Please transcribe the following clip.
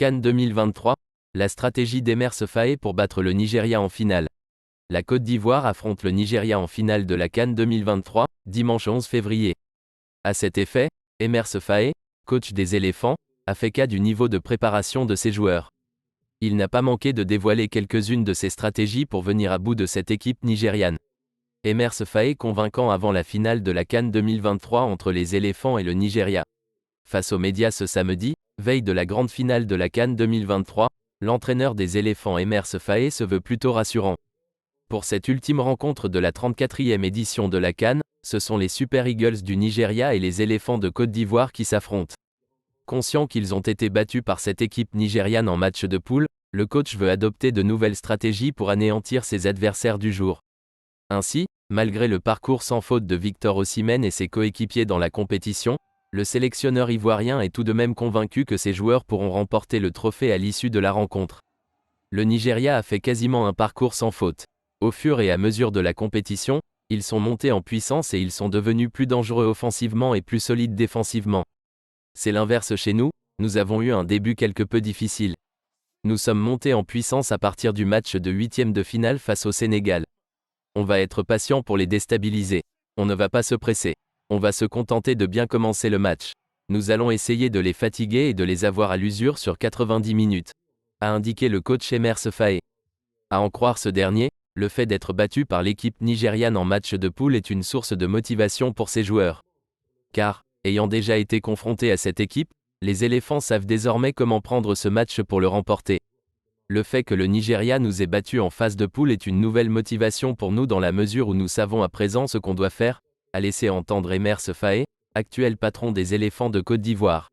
CAN 2023, la stratégie d'Emer Faé pour battre le Nigeria en finale. La Côte d'Ivoire affronte le Nigeria en finale de la CAN 2023, dimanche 11 février. À cet effet, Emer Faé, coach des éléphants, a fait cas du niveau de préparation de ses joueurs. Il n'a pas manqué de dévoiler quelques-unes de ses stratégies pour venir à bout de cette équipe nigériane. Emer Faé convaincant avant la finale de la CAN 2023 entre les éléphants et le Nigeria. Face aux médias ce samedi, veille de la grande finale de la CAN 2023, l'entraîneur des éléphants Emer Faé se veut plutôt rassurant. Pour cette ultime rencontre de la 34e édition de la CAN, ce sont les Super Eagles du Nigeria et les éléphants de Côte d'Ivoire qui s'affrontent. Conscient qu'ils ont été battus par cette équipe nigériane en match de poule, le coach veut adopter de nouvelles stratégies pour anéantir ses adversaires du jour. Ainsi, malgré le parcours sans faute de Victor Osimhen et ses coéquipiers dans la compétition, le sélectionneur ivoirien est tout de même convaincu que ses joueurs pourront remporter le trophée à l'issue de la rencontre. Le Nigeria a fait quasiment un parcours sans faute. Au fur et à mesure de la compétition, ils sont montés en puissance et ils sont devenus plus dangereux offensivement et plus solides défensivement. C'est l'inverse chez nous, nous avons eu un début quelque peu difficile. Nous sommes montés en puissance à partir du match de 8e de finale face au Sénégal. On va être patient pour les déstabiliser. On ne va pas se presser. On va se contenter de bien commencer le match. Nous allons essayer de les fatiguer et de les avoir à l'usure sur 90 minutes, a indiqué le coach Emer Faé. À en croire ce dernier, le fait d'être battu par l'équipe nigériane en match de poule est une source de motivation pour ses joueurs. Car, ayant déjà été confrontés à cette équipe, les éléphants savent désormais comment prendre ce match pour le remporter. Le fait que le Nigeria nous ait battus en phase de poule est une nouvelle motivation pour nous dans la mesure où nous savons à présent ce qu'on doit faire, a laissé entendre Emer Faé, actuel patron des éléphants de Côte d'Ivoire.